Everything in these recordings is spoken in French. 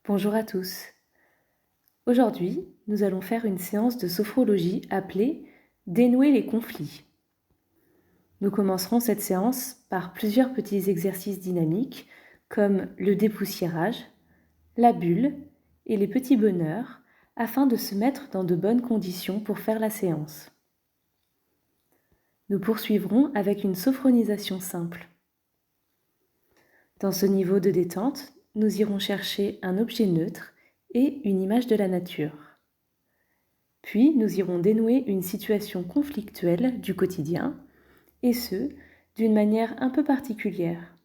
Bonjour à tous. Aujourd'hui, nous allons faire une séance de sophrologie appelée Dénouer les conflits. Nous commencerons cette séance par plusieurs petits exercices dynamiques comme le dépoussiérage, la bulle et les petits bonheurs afin de se mettre dans de bonnes conditions pour faire la séance. Nous poursuivrons avec une sophronisation simple. Dans ce niveau de détente, nous irons chercher un objet neutre et une image de la nature. Puis, nous irons dénouer une situation conflictuelle du quotidien, et ce, d'une manière un peu particulière.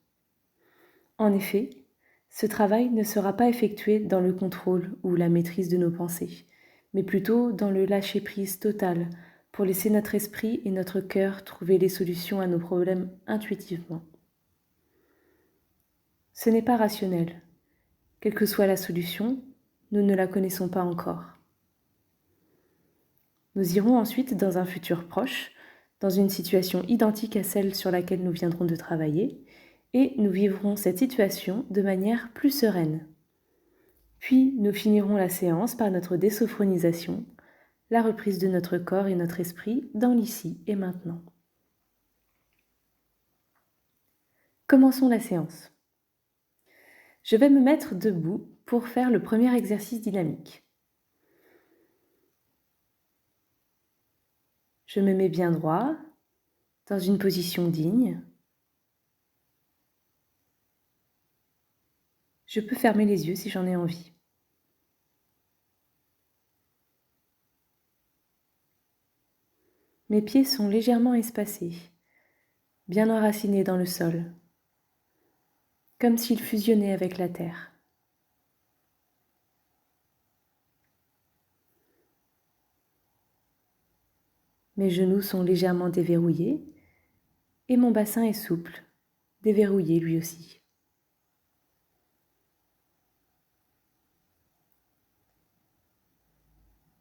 En effet, ce travail ne sera pas effectué dans le contrôle ou la maîtrise de nos pensées, mais plutôt dans le lâcher-prise total pour laisser notre esprit et notre cœur trouver les solutions à nos problèmes intuitivement. Ce n'est pas rationnel. Quelle que soit la solution, nous ne la connaissons pas encore. Nous irons ensuite dans un futur proche, dans une situation identique à celle sur laquelle nous viendrons de travailler, et nous vivrons cette situation de manière plus sereine. Puis nous finirons la séance par notre désophronisation, la reprise de notre corps et notre esprit dans l'ici et maintenant. Commençons la séance. Je vais me mettre debout pour faire le premier exercice dynamique. Je me mets bien droit, dans une position digne. Je peux fermer les yeux si j'en ai envie. Mes pieds sont légèrement espacés, bien enracinés dans le sol, comme s'ils fusionnaient avec la terre. Mes genoux sont légèrement déverrouillés et mon bassin est souple, déverrouillé lui aussi.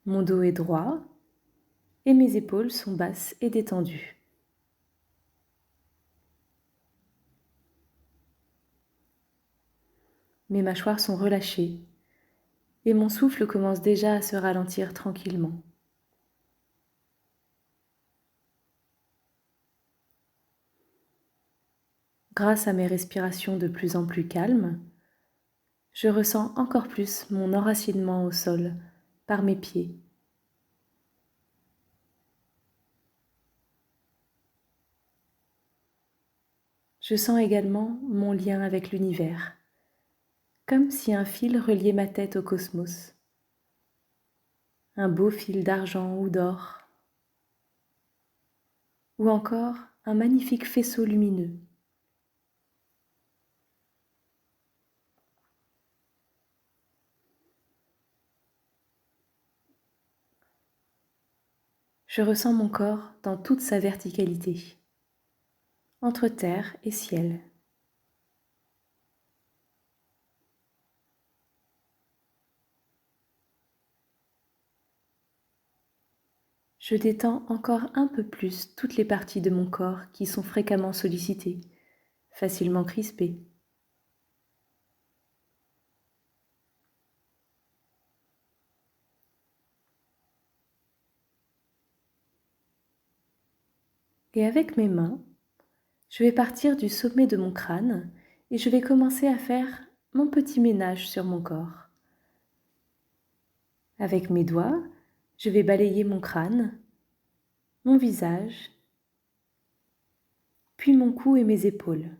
Mon dos est droit et mes épaules sont basses et détendues. Mes mâchoires sont relâchées et mon souffle commence déjà à se ralentir tranquillement. Grâce à mes respirations de plus en plus calmes, je ressens encore plus mon enracinement au sol par mes pieds. Je sens également mon lien avec l'univers, comme si un fil reliait ma tête au cosmos. Un beau fil d'argent ou d'or, ou encore un magnifique faisceau lumineux. Je ressens mon corps dans toute sa verticalité, entre terre et ciel. Je détends encore un peu plus toutes les parties de mon corps qui sont fréquemment sollicitées, facilement crispées. Et avec mes mains, je vais partir du sommet de mon crâne et je vais commencer à faire mon petit ménage sur mon corps. Avec mes doigts, je vais balayer mon crâne, mon visage, puis mon cou et mes épaules.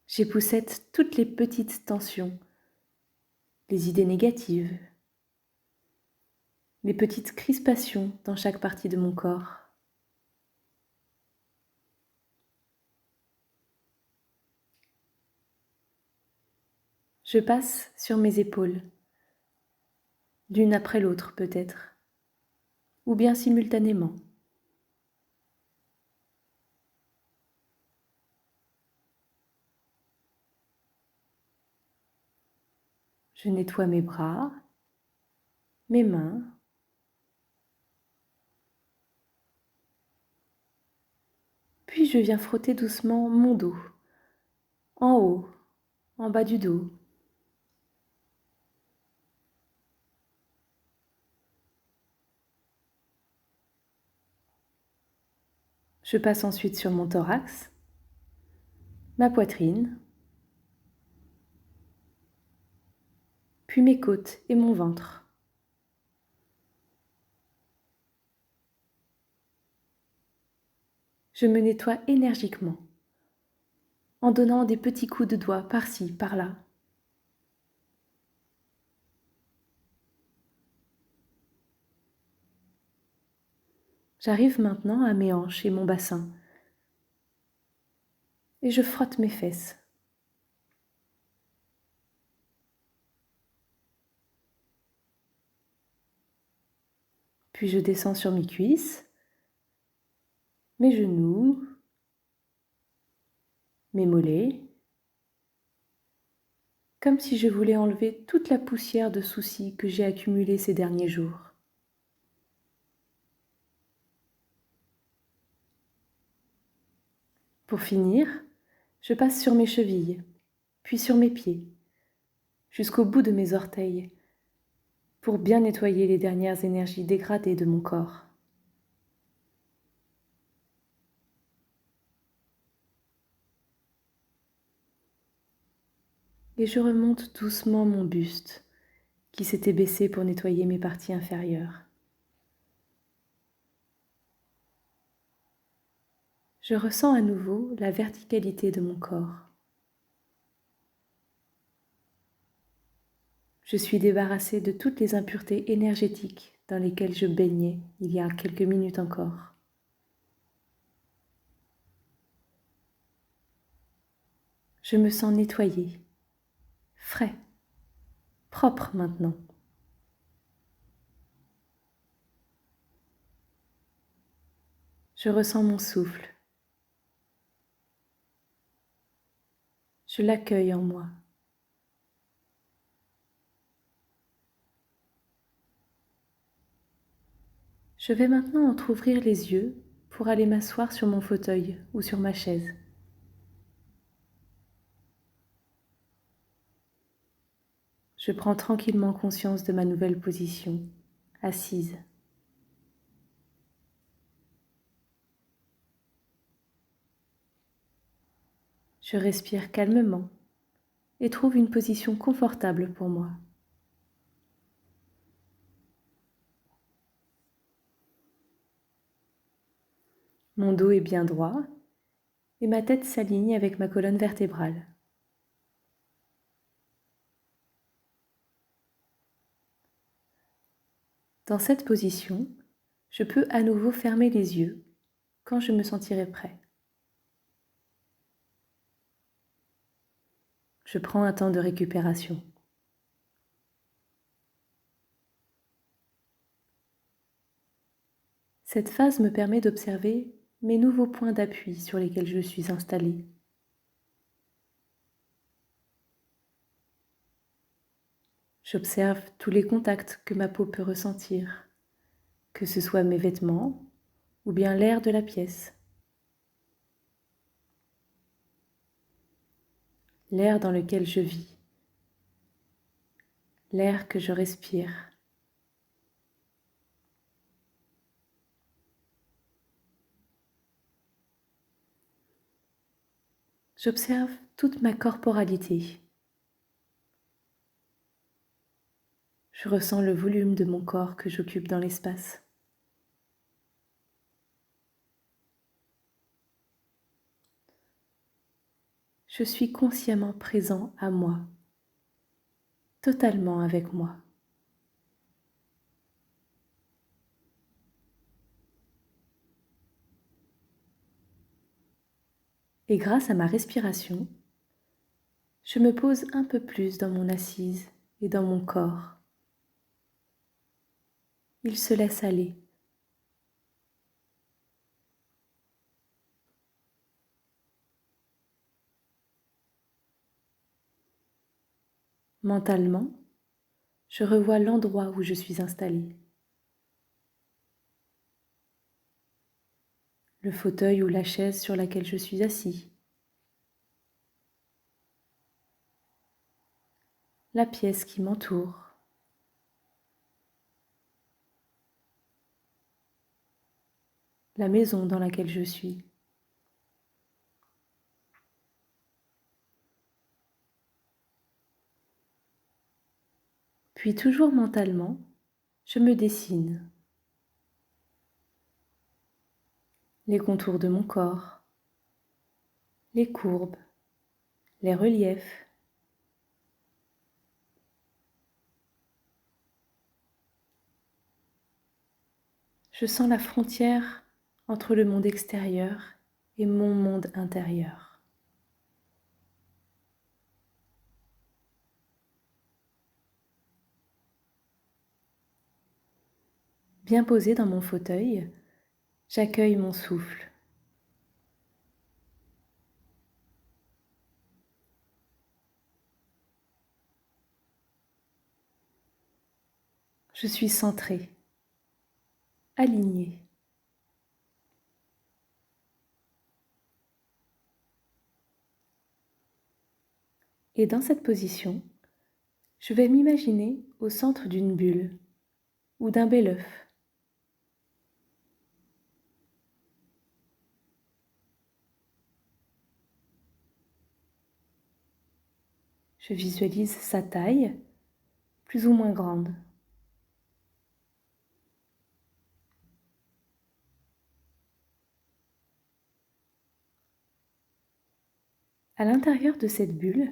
J'époussette toutes les petites tensions, les idées négatives, les petites crispations dans chaque partie de mon corps. Je passe sur mes épaules, l'une après l'autre peut-être, ou bien simultanément. Je nettoie mes bras, mes mains, puis je viens frotter doucement mon dos, en haut, en bas du dos. Je passe ensuite sur mon thorax, ma poitrine, puis mes côtes et mon ventre. Je me nettoie énergiquement, en donnant des petits coups de doigts par-ci, par-là. J'arrive maintenant à mes hanches et mon bassin, et je frotte mes fesses. Puis je descends sur mes cuisses, mes genoux, mes mollets, comme si je voulais enlever toute la poussière de soucis que j'ai accumulée ces derniers jours. Pour finir, je passe sur mes chevilles, puis sur mes pieds, jusqu'au bout de mes orteils, pour bien nettoyer les dernières énergies dégradées de mon corps. Et je remonte doucement mon buste, qui s'était baissé pour nettoyer mes parties inférieures. Je ressens à nouveau la verticalité de mon corps. Je suis débarrassée de toutes les impuretés énergétiques dans lesquelles je baignais il y a quelques minutes encore. Je me sens nettoyée, frais, propre maintenant. Je ressens mon souffle. Je l'accueille en moi. Je vais maintenant entrouvrir les yeux pour aller m'asseoir sur mon fauteuil ou sur ma chaise. Je prends tranquillement conscience de ma nouvelle position, assise. Je respire calmement et trouve une position confortable pour moi. Mon dos est bien droit et ma tête s'aligne avec ma colonne vertébrale. Dans cette position, je peux à nouveau fermer les yeux quand je me sentirai prêt. Je prends un temps de récupération. Cette phase me permet d'observer mes nouveaux points d'appui sur lesquels je suis installée. J'observe tous les contacts que ma peau peut ressentir, que ce soit mes vêtements ou bien l'air de la pièce. L'air dans lequel je vis, l'air que je respire. J'observe toute ma corporalité. Je ressens le volume de mon corps que j'occupe dans l'espace. Je suis consciemment présent à moi, totalement avec moi. Et grâce à ma respiration, je me pose un peu plus dans mon assise et dans mon corps. Il se laisse aller. Mentalement, je revois l'endroit où je suis installée. Le fauteuil ou la chaise sur laquelle je suis assis. La pièce qui m'entoure. La maison dans laquelle je suis. Puis toujours mentalement, je me dessine les contours de mon corps, les courbes, les reliefs. Je sens la frontière entre le monde extérieur et mon monde intérieur. Bien posé dans mon fauteuil, j'accueille mon souffle. Je suis centrée, alignée. Et dans cette position, je vais m'imaginer au centre d'une bulle ou d'un bel œuf. Je visualise sa taille, plus ou moins grande. À l'intérieur de cette bulle,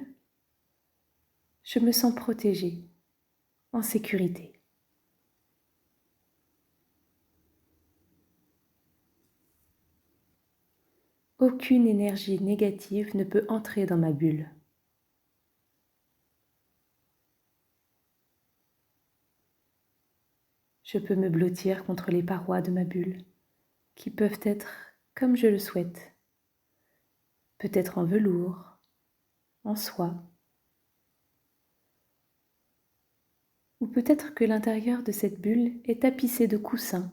je me sens protégée, en sécurité. Aucune énergie négative ne peut entrer dans ma bulle. Je peux me blottir contre les parois de ma bulle, qui peuvent être comme je le souhaite, peut-être en velours, en soie, ou peut-être que l'intérieur de cette bulle est tapissé de coussins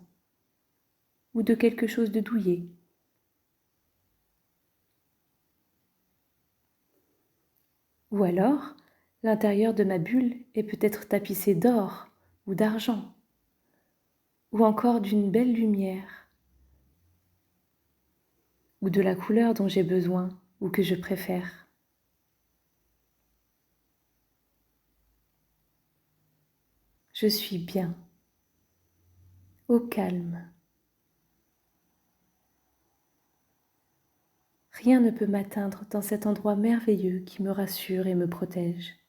ou de quelque chose de douillet. Ou alors, l'intérieur de ma bulle est peut-être tapissé d'or ou d'argent, ou encore d'une belle lumière, ou de la couleur dont j'ai besoin ou que je préfère. Je suis bien, au calme. Rien ne peut m'atteindre dans cet endroit merveilleux qui me rassure et me protège.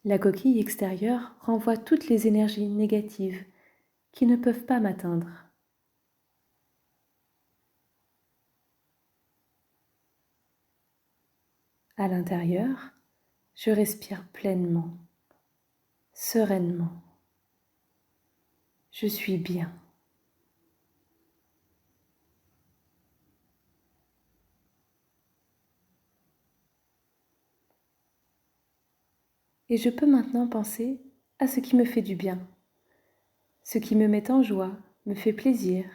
La coquille extérieure renvoie toutes les énergies négatives qui ne peuvent pas m'atteindre. À l'intérieur, je respire pleinement, sereinement. Je suis bien. Et je peux maintenant penser à ce qui me fait du bien, ce qui me met en joie, me fait plaisir.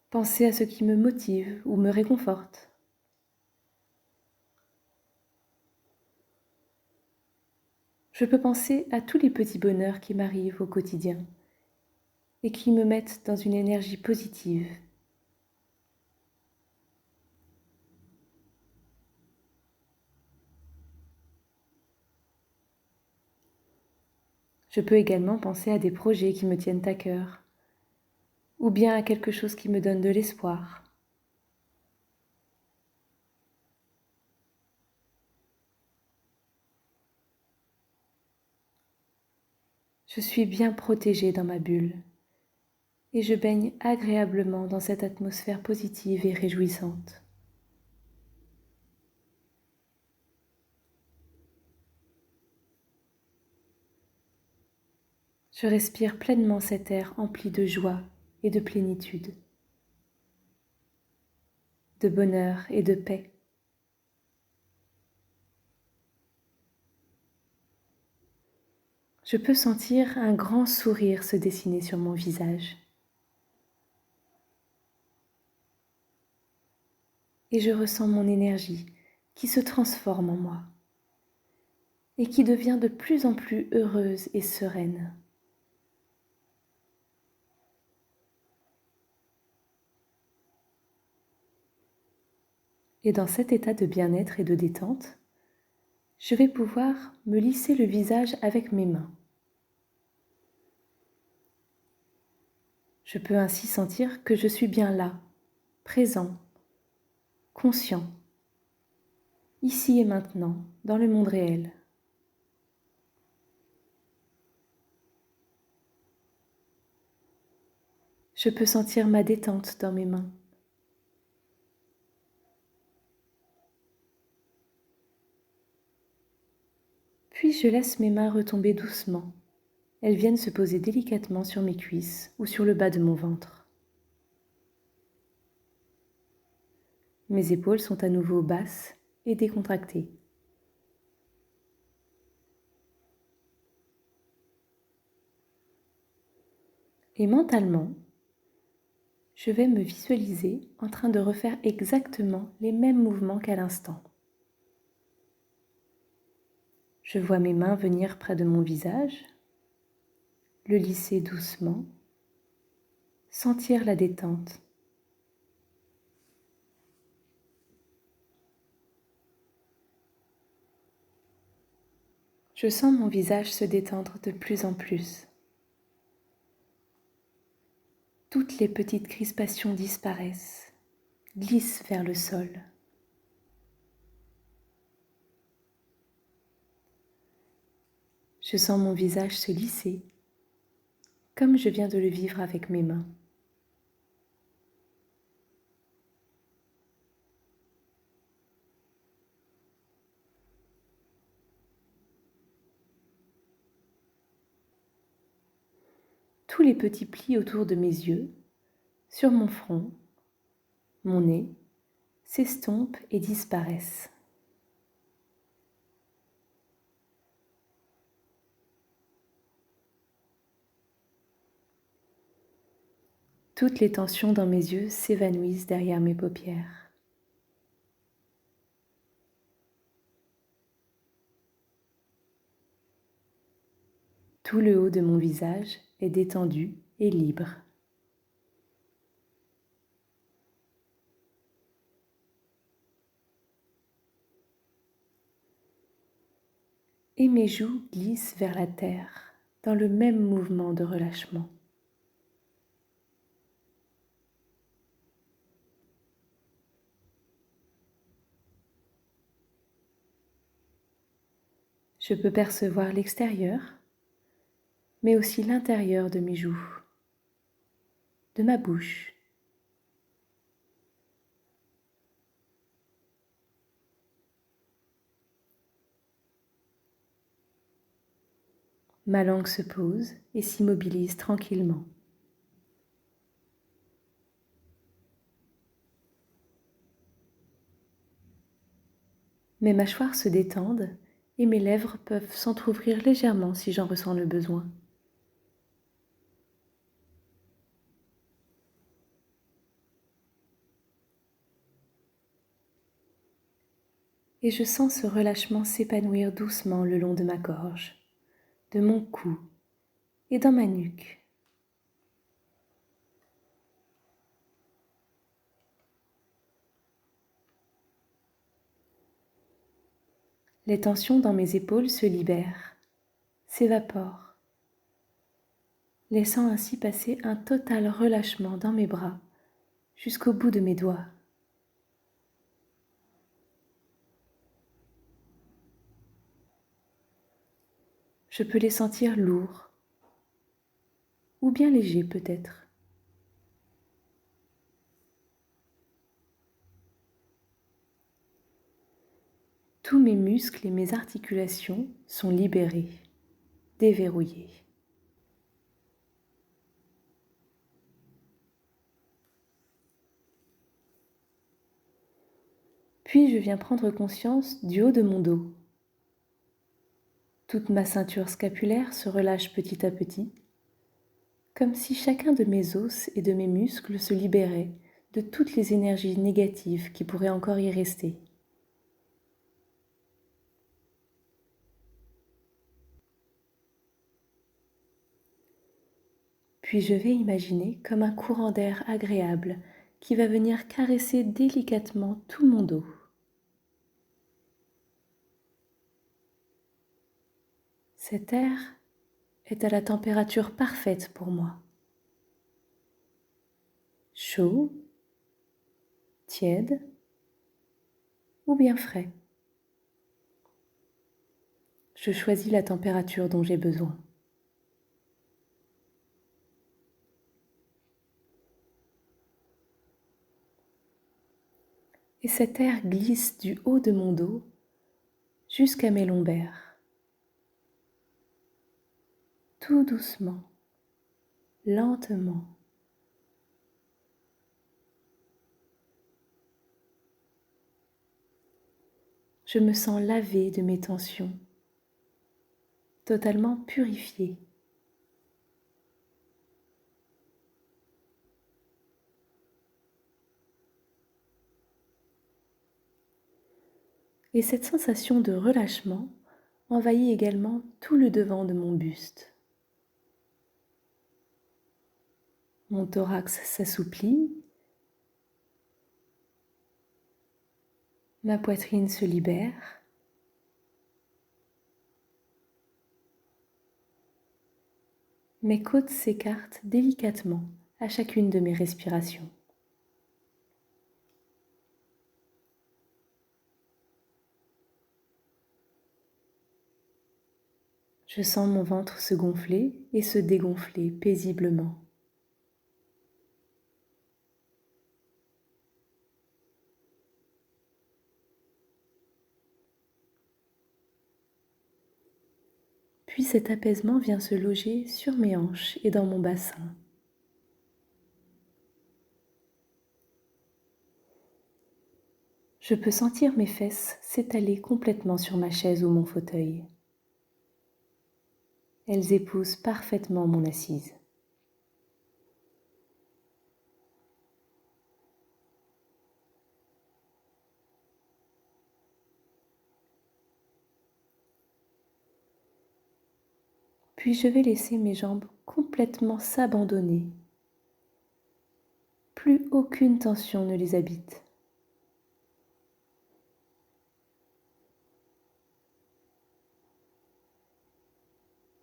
Penser à ce qui me motive ou me réconforte. Je peux penser à tous les petits bonheurs qui m'arrivent au quotidien et qui me mettent dans une énergie positive. Je peux également penser à des projets qui me tiennent à cœur, ou bien à quelque chose qui me donne de l'espoir. Je suis bien protégée dans ma bulle et je baigne agréablement dans cette atmosphère positive et réjouissante. Je respire pleinement cet air empli de joie et de plénitude. de bonheur et de paix. Je peux sentir un grand sourire se dessiner sur mon visage. Et je ressens mon énergie qui se transforme en moi et qui devient de plus en plus heureuse et sereine. Et dans cet état de bien-être et de détente, je vais pouvoir me lisser le visage avec mes mains. Je peux ainsi sentir que je suis bien là, présent, conscient, ici et maintenant, dans le monde réel. Je peux sentir ma détente dans mes mains. Puis je laisse mes mains retomber doucement. Elles viennent se poser délicatement sur mes cuisses ou sur le bas de mon ventre. Mes épaules sont à nouveau basses et décontractées. Et mentalement, je vais me visualiser en train de refaire exactement les mêmes mouvements qu'à l'instant. Je vois mes mains venir près de mon visage, le lisser doucement, sentir la détente. Je sens mon visage se détendre de plus en plus. Toutes les petites crispations disparaissent, glissent vers le sol. Je sens mon visage se lisser, comme je viens de le vivre avec mes mains. Tous les petits plis autour de mes yeux, sur mon front, mon nez, s'estompent et disparaissent. Toutes les tensions dans mes yeux s'évanouissent derrière mes paupières. Tout le haut de mon visage est détendu et libre. Et mes joues glissent vers la terre dans le même mouvement de relâchement. Je peux percevoir l'extérieur, mais aussi l'intérieur de mes joues, de ma bouche. Ma langue se pose et s'immobilise tranquillement. Mes mâchoires se détendent et mes lèvres peuvent s'entr'ouvrir légèrement si j'en ressens le besoin. Et je sens ce relâchement s'épanouir doucement le long de ma gorge, de mon cou et dans ma nuque. Les tensions dans mes épaules se libèrent, s'évaporent, laissant ainsi passer un total relâchement dans mes bras jusqu'au bout de mes doigts. Je peux les sentir lourds ou bien légers peut-être. Tous mes muscles et mes articulations sont libérés, déverrouillés. Puis je viens prendre conscience du haut de mon dos. Toute ma ceinture scapulaire se relâche petit à petit, comme si chacun de mes os et de mes muscles se libérait de toutes les énergies négatives qui pourraient encore y rester. Puis je vais imaginer comme un courant d'air agréable qui va venir caresser délicatement tout mon dos. Cet air est à la température parfaite pour moi. Chaud, tiède ou bien frais. Je choisis la température dont j'ai besoin. Et cet air glisse du haut de mon dos jusqu'à mes lombaires. Tout doucement, lentement. Je me sens lavée de mes tensions, totalement purifiée. Et cette sensation de relâchement envahit également tout le devant de mon buste. Mon thorax s'assouplit, ma poitrine se libère, mes côtes s'écartent délicatement à chacune de mes respirations. Je sens mon ventre se gonfler et se dégonfler paisiblement. Puis cet apaisement vient se loger sur mes hanches et dans mon bassin. Je peux sentir mes fesses s'étaler complètement sur ma chaise ou mon fauteuil. Elles épousent parfaitement mon assise. Puis je vais laisser mes jambes complètement s'abandonner. Plus aucune tension ne les habite.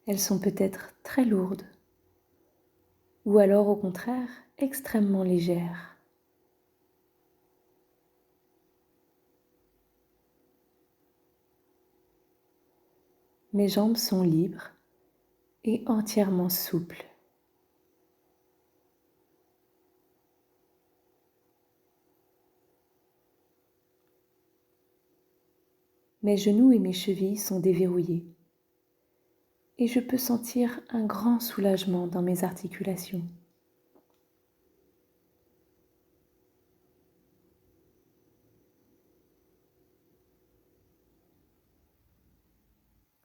Elles sont peut-être très lourdes, ou alors au contraire extrêmement légères. Mes jambes sont libres et entièrement souples. Mes genoux et mes chevilles sont déverrouillés et je peux sentir un grand soulagement dans mes articulations.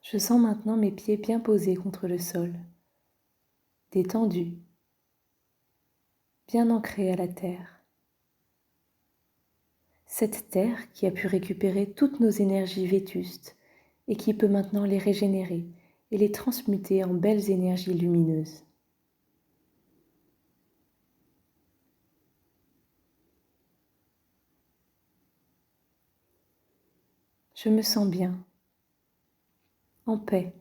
Je sens maintenant mes pieds bien posés contre le sol, détendus, bien ancrés à la terre. Cette terre qui a pu récupérer toutes nos énergies vétustes et qui peut maintenant les régénérer et les transmuter en belles énergies lumineuses. Je me sens bien, en paix,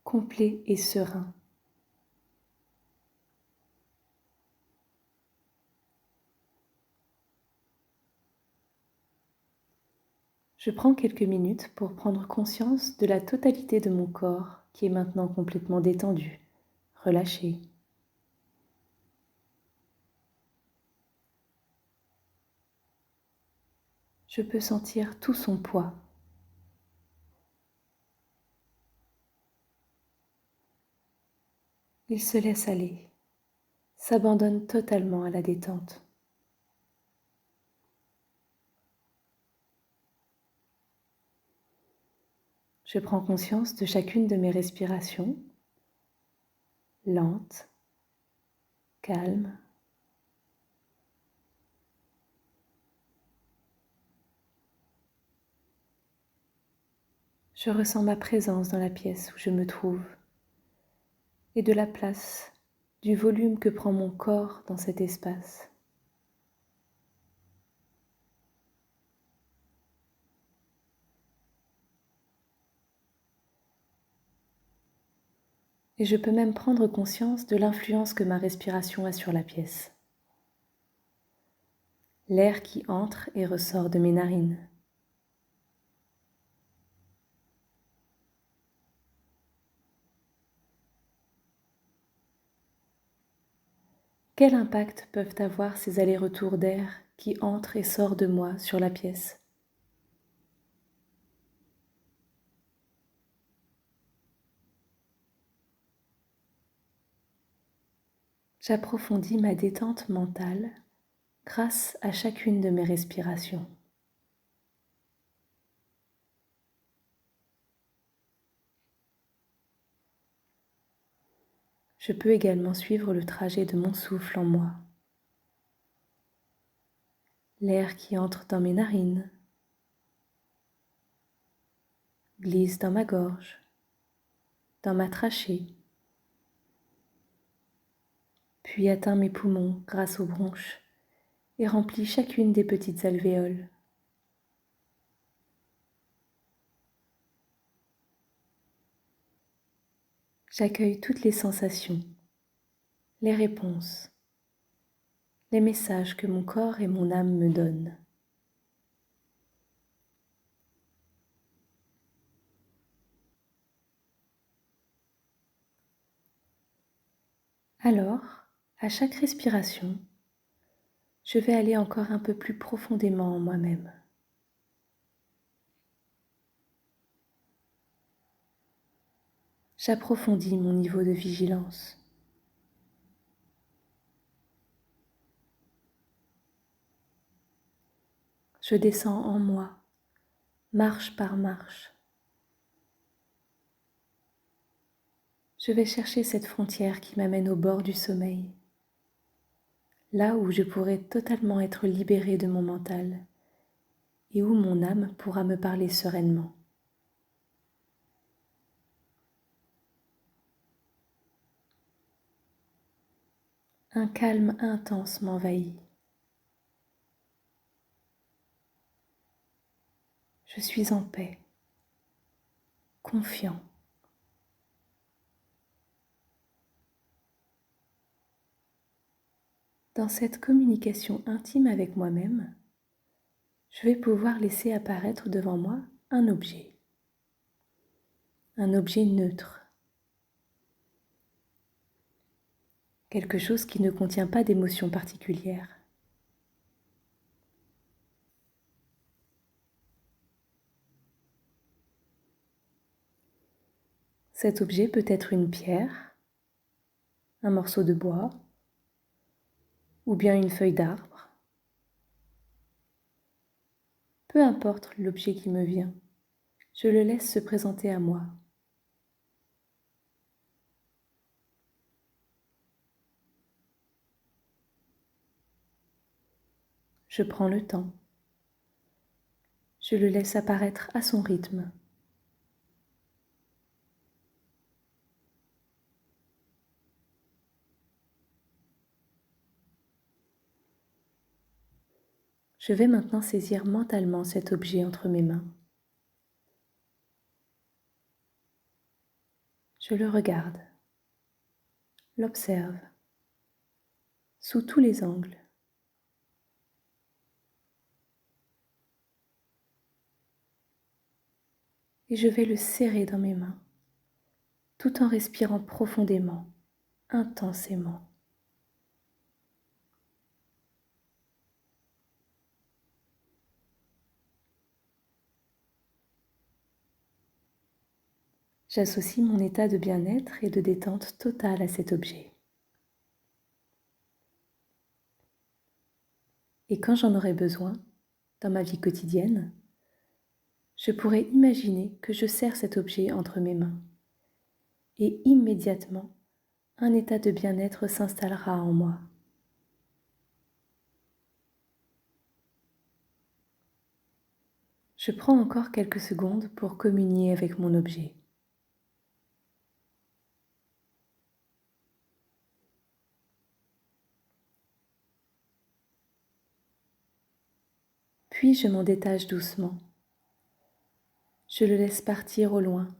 complet et serein. Je prends quelques minutes pour prendre conscience de la totalité de mon corps qui est maintenant complètement détendu, relâché. Je peux sentir tout son poids. Il se laisse aller, s'abandonne totalement à la détente. Je prends conscience de chacune de mes respirations, lentes, calmes. Je ressens ma présence dans la pièce où je me trouve et de la place, du volume que prend mon corps dans cet espace. Et je peux même prendre conscience de l'influence que ma respiration a sur la pièce. L'air qui entre et ressort de mes narines. Quel impact peuvent avoir ces allers-retours d'air qui entrent et sortent de moi sur la pièce? J'approfondis ma détente mentale grâce à chacune de mes respirations. Je peux également suivre le trajet de mon souffle en moi. L'air qui entre dans mes narines, glisse dans ma gorge, dans ma trachée, puis atteint mes poumons grâce aux bronches et remplit chacune des petites alvéoles. J'accueille toutes les sensations, les réponses, les messages que mon corps et mon âme me donnent. Alors, à chaque respiration, je vais aller encore un peu plus profondément en moi-même. J'approfondis mon niveau de vigilance. Je descends en moi, marche par marche. Je vais chercher cette frontière qui m'amène au bord du sommeil, là où je pourrai totalement être libérée de mon mental et où mon âme pourra me parler sereinement. Un calme intense m'envahit. Je suis en paix, confiant. Dans cette communication intime avec moi-même, je vais pouvoir laisser apparaître devant moi un objet neutre, quelque chose qui ne contient pas d'émotion particulière. Cet objet peut être une pierre, un morceau de bois ou bien une feuille d'arbre. Peu importe l'objet qui me vient, je le laisse se présenter à moi. Je prends le temps. Je le laisse apparaître à son rythme. Je vais maintenant saisir mentalement cet objet entre mes mains. Je le regarde, l'observe, sous tous les angles. Et je vais le serrer dans mes mains, tout en respirant profondément, intensément. J'associe mon état de bien-être et de détente totale à cet objet. Et quand j'en aurai besoin, dans ma vie quotidienne, je pourrais imaginer que je serre cet objet entre mes mains et immédiatement, un état de bien-être s'installera en moi. Je prends encore quelques secondes pour communier avec mon objet. Puis je m'en détache doucement. Je le laisse partir au loin,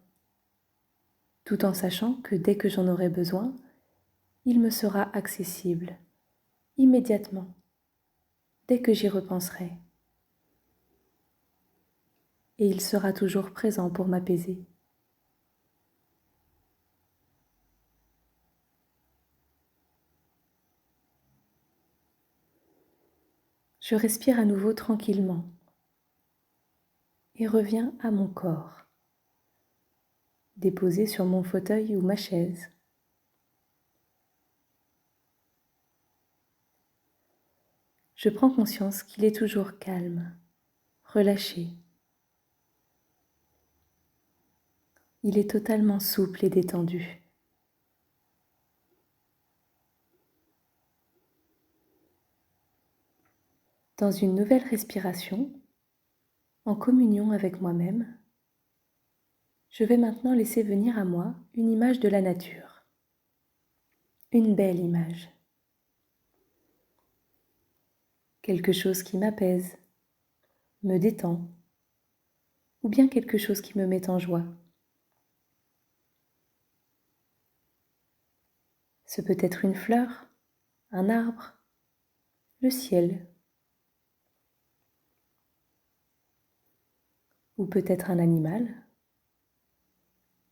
tout en sachant que dès que j'en aurai besoin, il me sera accessible, immédiatement, dès que j'y repenserai. Et il sera toujours présent pour m'apaiser. Je respire à nouveau tranquillement et reviens à mon corps, déposé sur mon fauteuil ou ma chaise. Je prends conscience qu'il est toujours calme, relâché. Il est totalement souple et détendu. Dans une nouvelle respiration, en communion avec moi-même, je vais maintenant laisser venir à moi une image de la nature. Une belle image. Quelque chose qui m'apaise, me détend, ou bien quelque chose qui me met en joie. Ce peut être une fleur, un arbre, le ciel, ou peut-être un animal,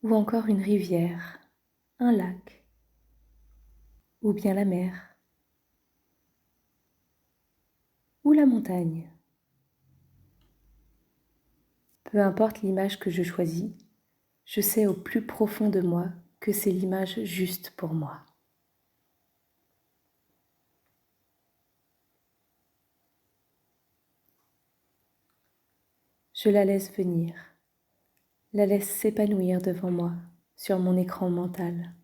ou encore une rivière, un lac, ou bien la mer, ou la montagne. Peu importe l'image que je choisis, je sais au plus profond de moi que c'est l'image juste pour moi. Je la laisse venir, la laisse s'épanouir devant moi sur mon écran mental.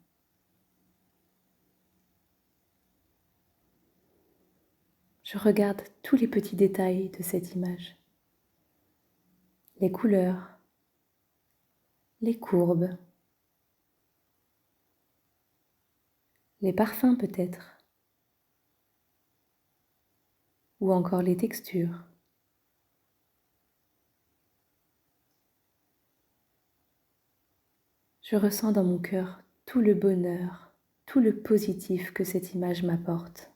Je regarde tous les petits détails de cette image. Les couleurs, les courbes, les parfums peut-être, ou encore les textures. Je ressens dans mon cœur tout le bonheur, tout le positif que cette image m'apporte.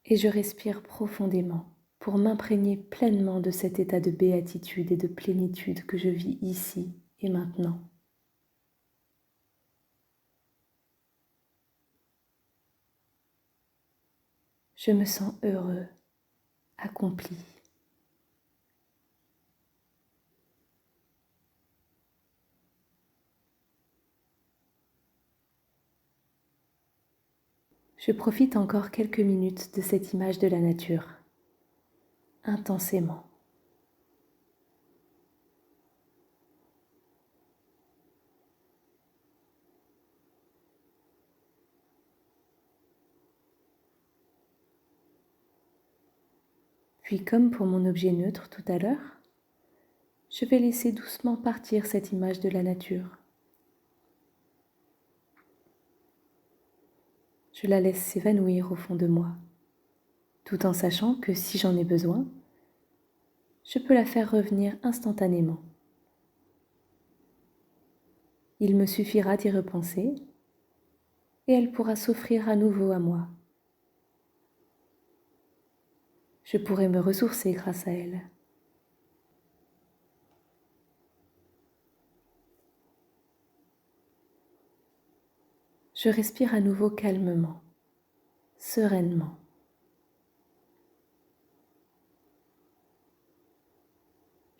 Et je respire profondément pour m'imprégner pleinement de cet état de béatitude et de plénitude que je vis ici et maintenant. Je me sens heureux, accompli. Je profite encore quelques minutes de cette image de la nature, intensément. Puis comme pour mon objet neutre tout à l'heure, je vais laisser doucement partir cette image de la nature. Je la laisse s'évanouir au fond de moi, tout en sachant que si j'en ai besoin, je peux la faire revenir instantanément. Il me suffira d'y repenser et elle pourra s'offrir à nouveau à moi. Je pourrai me ressourcer grâce à elle. Je respire à nouveau calmement, sereinement.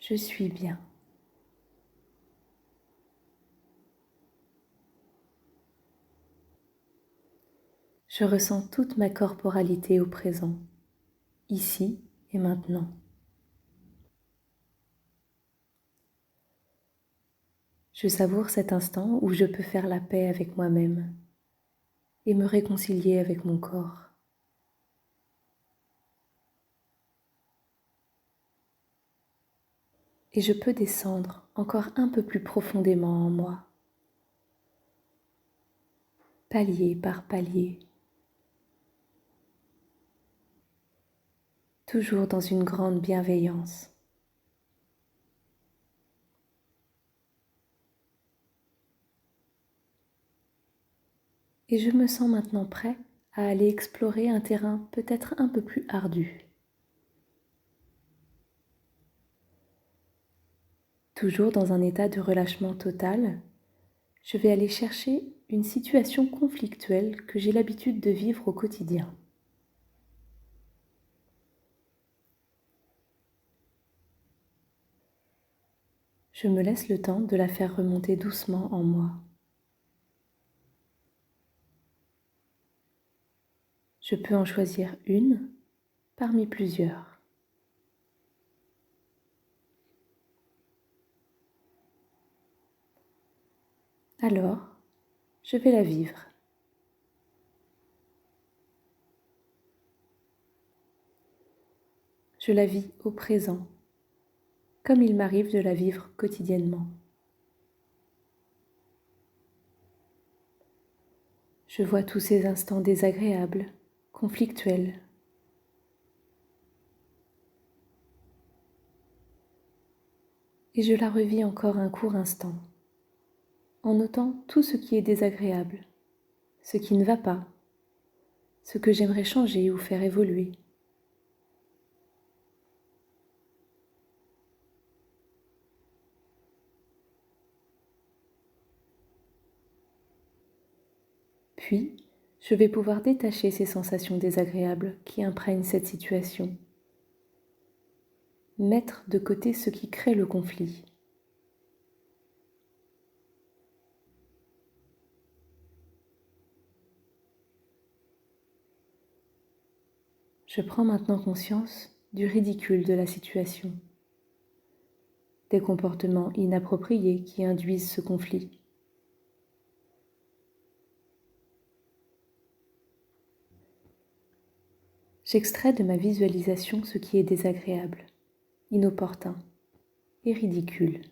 Je suis bien. Je ressens toute ma corporalité au présent, ici et maintenant. Je savoure cet instant où je peux faire la paix avec moi-même et me réconcilier avec mon corps. Et je peux descendre encore un peu plus profondément en moi, palier par palier, toujours dans une grande bienveillance. Et je me sens maintenant prêt à aller explorer un terrain peut-être un peu plus ardu. Toujours dans un état de relâchement total, je vais aller chercher une situation conflictuelle que j'ai l'habitude de vivre au quotidien. Je me laisse le temps de la faire remonter doucement en moi. Je peux en choisir une parmi plusieurs. Alors, je vais la vivre. Je la vis au présent, comme il m'arrive de la vivre quotidiennement. Je vois tous ces instants désagréables, conflictuels. Et je la revis encore un court instant, en notant tout ce qui est désagréable, ce qui ne va pas, ce que j'aimerais changer ou faire évoluer. Puis, je vais pouvoir détacher ces sensations désagréables qui imprègnent cette situation, mettre de côté ce qui crée le conflit. Je prends maintenant conscience du ridicule de la situation, des comportements inappropriés qui induisent ce conflit. J'extrais de ma visualisation ce qui est désagréable, inopportun et ridicule.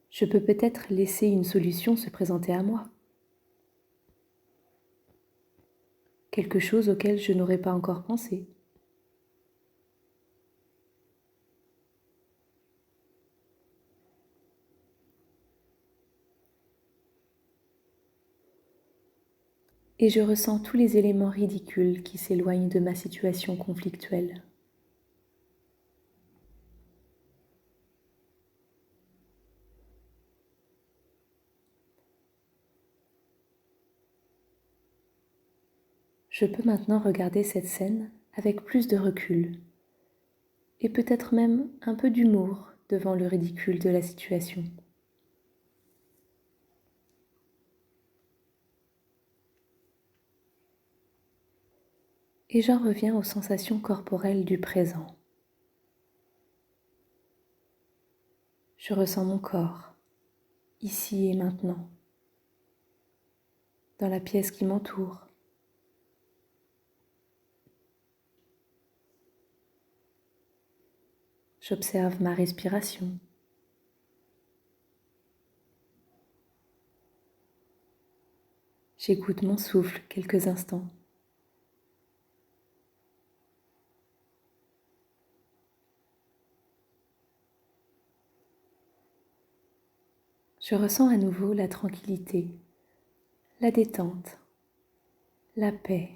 Je peux peut-être laisser une solution se présenter à moi, quelque chose auquel je n'aurais pas encore pensé. Et je ressens tous les éléments ridicules qui s'éloignent de ma situation conflictuelle. Je peux maintenant regarder cette scène avec plus de recul et peut-être même un peu d'humour devant le ridicule de la situation. Et j'en reviens aux sensations corporelles du présent. Je ressens mon corps, ici et maintenant, dans la pièce qui m'entoure. J'observe ma respiration. J'écoute mon souffle quelques instants. Je ressens à nouveau la tranquillité, la détente, la paix.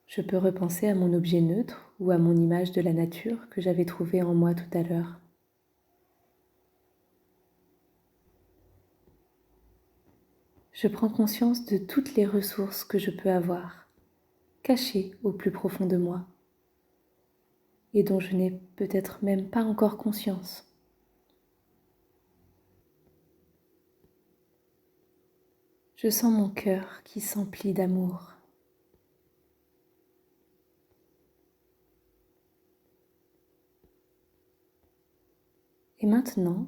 Je peux repenser à mon objet neutre ou à mon image de la nature que j'avais trouvée en moi tout à l'heure. Je prends conscience de toutes les ressources que je peux avoir, caché au plus profond de moi et dont je n'ai peut-être même pas encore conscience. Je sens mon cœur qui s'emplit d'amour. Et maintenant,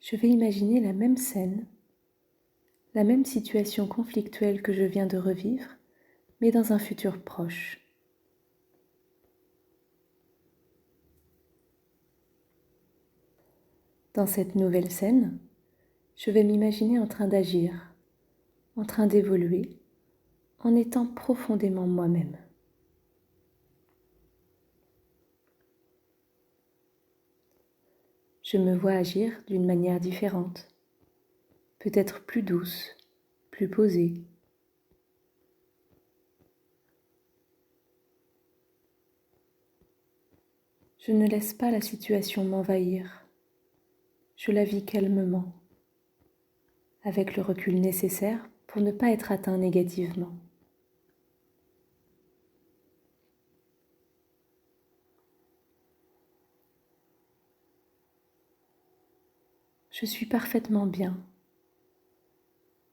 je vais imaginer la même scène, la même situation conflictuelle que je viens de revivre, mais dans un futur proche. Dans cette nouvelle scène, je vais m'imaginer en train d'agir, en train d'évoluer, en étant profondément moi-même. Je me vois agir d'une manière différente, peut-être plus douce, plus posée. Je ne laisse pas la situation m'envahir. Je la vis calmement, avec le recul nécessaire pour ne pas être atteint négativement. Je suis parfaitement bien,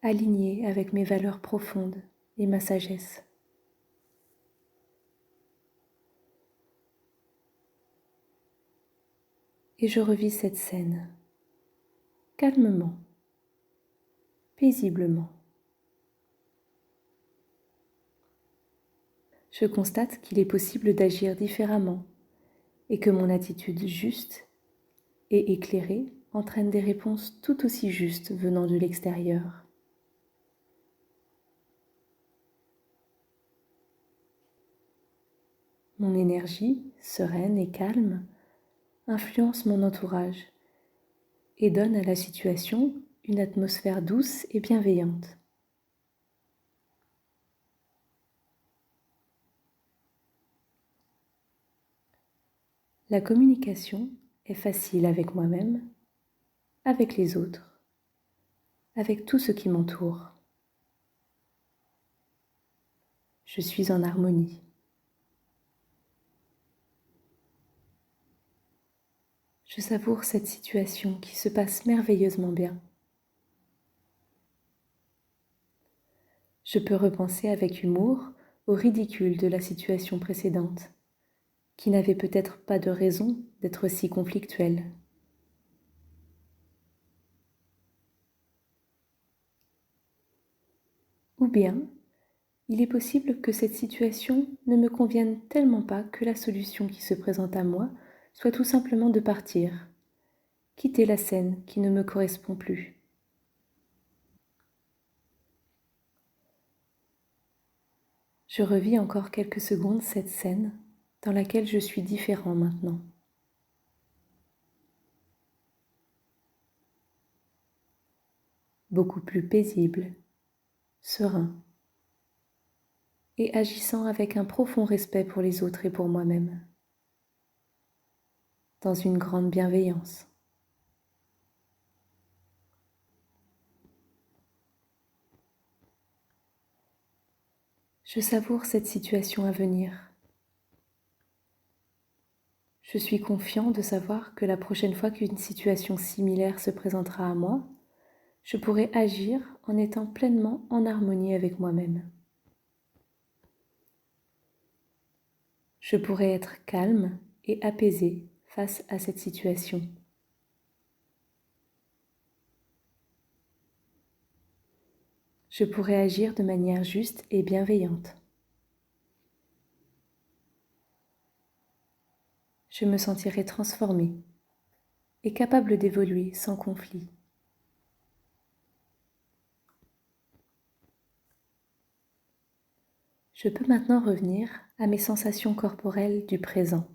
alignée avec mes valeurs profondes et ma sagesse. Et je revis cette scène, calmement, paisiblement. Je constate qu'il est possible d'agir différemment et que mon attitude juste et éclairée entraîne des réponses tout aussi justes venant de l'extérieur. Mon énergie, sereine et calme, influence mon entourage et donne à la situation une atmosphère douce et bienveillante. La communication est facile avec moi-même, avec les autres, avec tout ce qui m'entoure. Je suis en harmonie. Je savoure cette situation qui se passe merveilleusement bien. Je peux repenser avec humour au ridicule de la situation précédente, qui n'avait peut-être pas de raison d'être si conflictuelle. Ou bien, il est possible que cette situation ne me convienne tellement pas que la solution qui se présente à moi soit tout simplement de partir, quitter la scène qui ne me correspond plus. Je revis encore quelques secondes cette scène dans laquelle je suis différent maintenant. Beaucoup plus paisible, serein et agissant avec un profond respect pour les autres et pour moi-même, dans une grande bienveillance. Je savoure cette situation à venir. Je suis confiant de savoir que la prochaine fois qu'une situation similaire se présentera à moi, je pourrai agir en étant pleinement en harmonie avec moi-même. Je pourrai être calme et apaisé face à cette situation. Je pourrai agir de manière juste et bienveillante. Je me sentirai transformée et capable d'évoluer sans conflit. Je peux maintenant revenir à mes sensations corporelles du présent,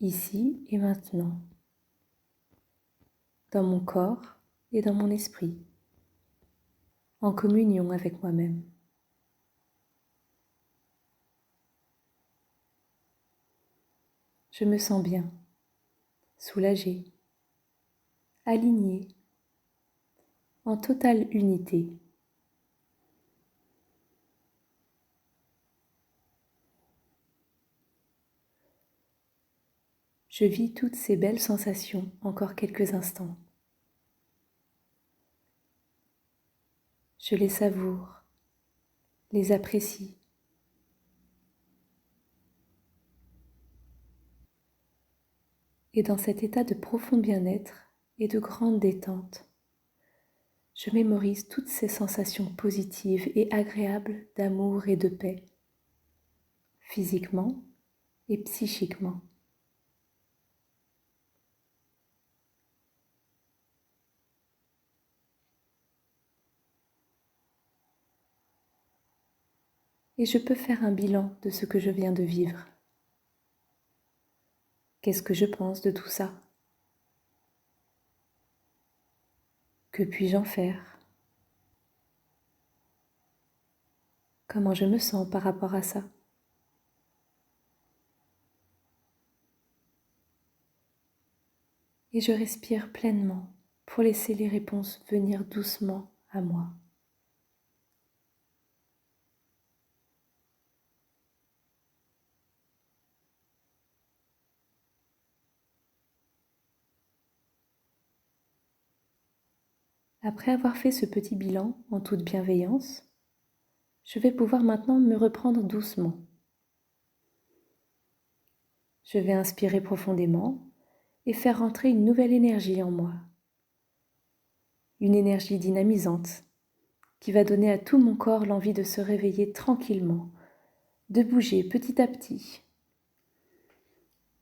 ici et maintenant, dans mon corps et dans mon esprit, en communion avec moi-même. Je me sens bien, soulagée, alignée, en totale unité. Je vis toutes ces belles sensations encore quelques instants. Je les savoure, les apprécie. Et dans cet état de profond bien-être et de grande détente, je mémorise toutes ces sensations positives et agréables d'amour et de paix, physiquement et psychiquement. Et je peux faire un bilan de ce que je viens de vivre. Qu'est-ce que je pense de tout ça? Que puis-je en faire? Comment je me sens par rapport à ça? Et je respire pleinement pour laisser les réponses venir doucement à moi. Après avoir fait ce petit bilan en toute bienveillance, je vais pouvoir maintenant me reprendre doucement. Je vais inspirer profondément et faire rentrer une nouvelle énergie en moi. Une énergie dynamisante qui va donner à tout mon corps l'envie de se réveiller tranquillement, de bouger petit à petit.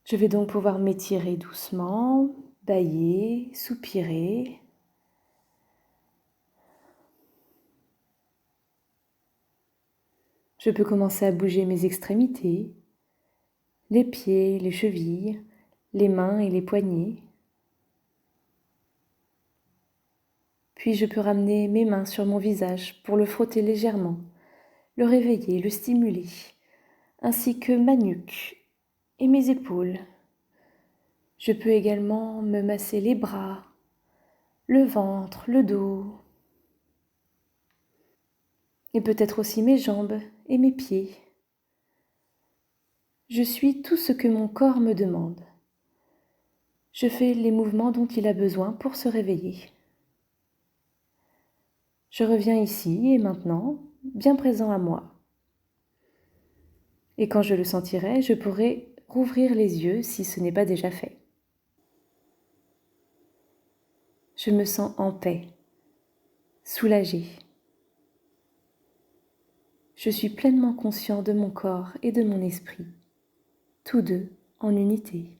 Je vais donc pouvoir m'étirer doucement, bâiller, soupirer. Je peux commencer à bouger mes extrémités, les pieds, les chevilles, les mains et les poignets. Puis je peux ramener mes mains sur mon visage pour le frotter légèrement, le réveiller, le stimuler, ainsi que ma nuque et mes épaules. Je peux également me masser les bras, le ventre, le dos, et peut-être aussi mes jambes et mes pieds. Je suis tout ce que mon corps me demande. Je fais les mouvements dont il a besoin pour se réveiller. Je reviens ici et maintenant, bien présent à moi. Et quand je le sentirai, je pourrai rouvrir les yeux si ce n'est pas déjà fait. Je me sens en paix, soulagée. Je suis pleinement conscient de mon corps et de mon esprit, tous deux en unité.